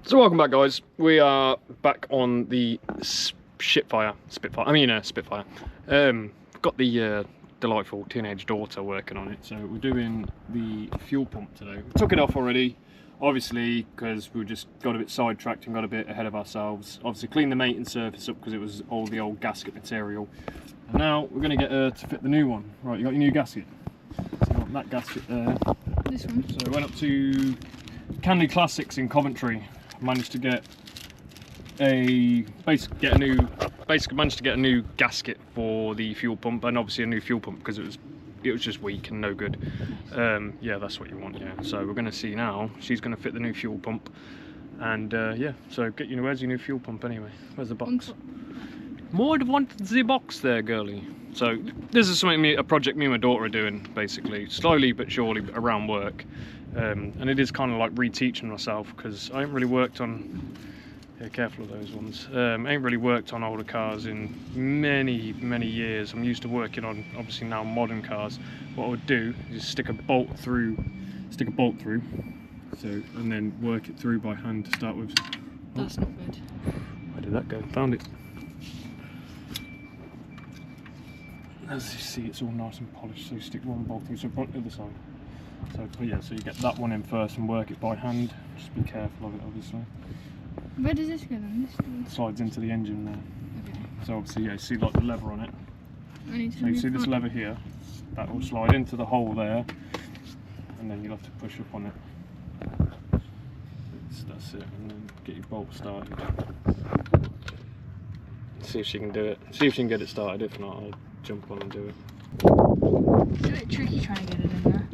So welcome back, guys. We are back on the Spitfire. Spitfire. Got the delightful teenage daughter working on it, so we're doing the fuel pump today. We took it off already, obviously, because we just got a bit sidetracked and got a bit ahead of ourselves. Obviously cleaned the maintenance surface up because it was all the old gasket material. And now we're going to get her to fit the new one. Right, you got your new gasket? So you want that gasket there. This one? So we went up to Candy Classics in Coventry. Managed to get managed to get a new gasket for the fuel pump, and obviously a new fuel pump because it was just weak and no good. Yeah, that's what you want. Yeah, so we're going to see now. She's going to fit the new fuel pump, and yeah, so where's your new fuel pump anyway? Where's the box? More wanted the box there, girly. So this is something a project me and my daughter are doing, basically slowly but surely around work. And it is kind of like reteaching myself because I ain't really worked on, yeah, careful of those ones, ain't really worked on older cars in many years. I'm used to working on, obviously now, modern cars. What I would do is stick a bolt through, so, and then work it through by hand to start with. That's not good. Where did that go? Found it. As you see, it's all nice and polished, so you stick one bolt through, so front the other side. So yeah, so you get that one in first and work it by hand. Just be careful of it, obviously. Where does this go then? This slides into the engine there. Okay. So obviously, yeah, you see like the lever on it. So you see this lever here, that will slide into the hole there, and then you'll have to push up on it. That's it, and then get your bolt started. See if she can do it. See if she can get it started. If not, I'll jump on and do it. It's a bit tricky trying to get it in there.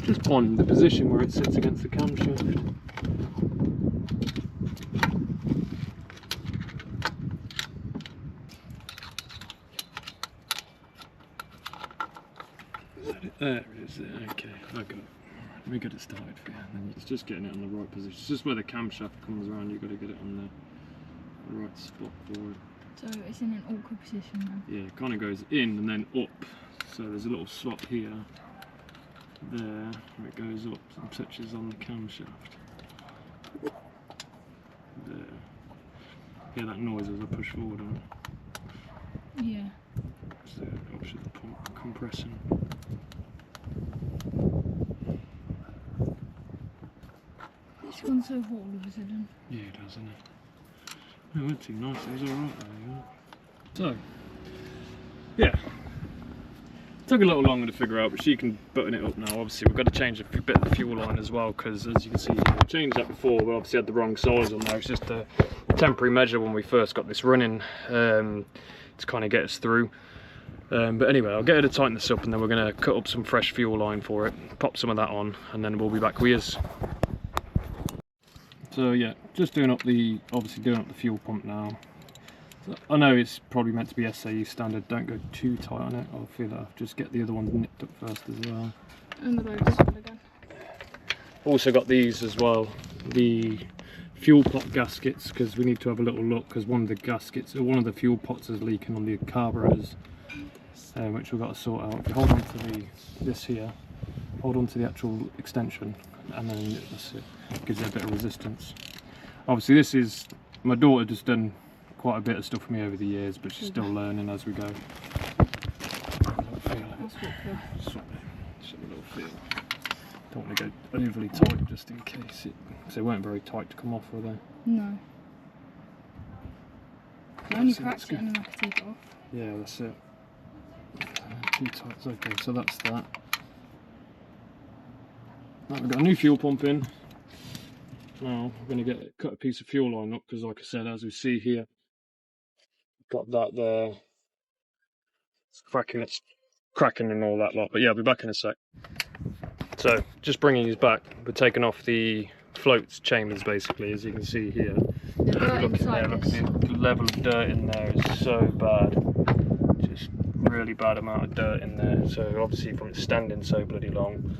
Just on the position where it sits against the camshaft. Is that it? There it is. Okay, I got it. Right, let me get it started for you. And then it's just getting it on the right position. It's just where the camshaft comes around. You've got to get it on the right spot for it. So it's in an awkward position now. Yeah, it kind of goes in and then up. So there's a little slot here, there, where it goes up and touches on the camshaft. There. Hear that noise as I push forward on it? Yeah. So obviously the pump compressing. It's gone so hot all of a sudden. Yeah, it does, isn't it? No, it went too nice, it was alright there. So, yeah. Took a little longer to figure out, but she can button it up now. Obviously we've got to change a bit of the fuel line as well, because as you can see, we changed that before. We obviously had the wrong size on there. It's just a temporary measure when we first got this running, to kind of get us through. But anyway, I'll get her to tighten this up, and then we're going to cut up some fresh fuel line for it, pop some of that on, and then we'll be back with us. So yeah, just obviously doing up the fuel pump now. I know it's probably meant to be SAE standard, don't go too tight on it. I'll feel that. Just get the other one nipped up first as well. And the road's full again. Also got these as well, the fuel pot gaskets, because we need to have a little look, because one of the gaskets, or one of the fuel pots is leaking on the carburetors, which we've got to sort out. If you hold on to this here, hold on to the actual extension, and then that's it. Gives it a bit of resistance. Obviously this is, my daughter just done quite a bit of stuff for me over the years, but she's still learning as we go. Just a little feel. Don't want to go overly tight just in case they weren't very tight to come off, were they? No. I only cracked it and then I could take it off. Yeah, that's it. Too tight. Okay, so that's that. Right, we've got a new fuel pump in. Now we're going to cut a piece of fuel line up, because like I said, as we see here, got that there. It's cracking and all that lot, but yeah, I'll be back in a sec. So just bringing these back, we're taking off the floats chambers basically, as you can see here. The dirt look at the level of dirt in there is so bad, just really bad amount of dirt in there. So obviously from it standing so bloody long.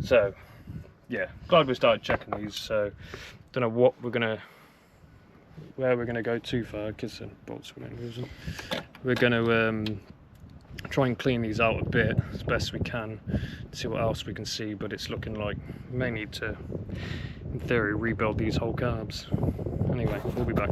So yeah, glad we started checking these. So don't know where we're gonna go too far, because the bolts wouldn't lose them. We're gonna try and clean these out a bit as best we can, see what else we can see, but it's looking like we may need to, in theory, rebuild these whole carbs. Anyway, we'll be back.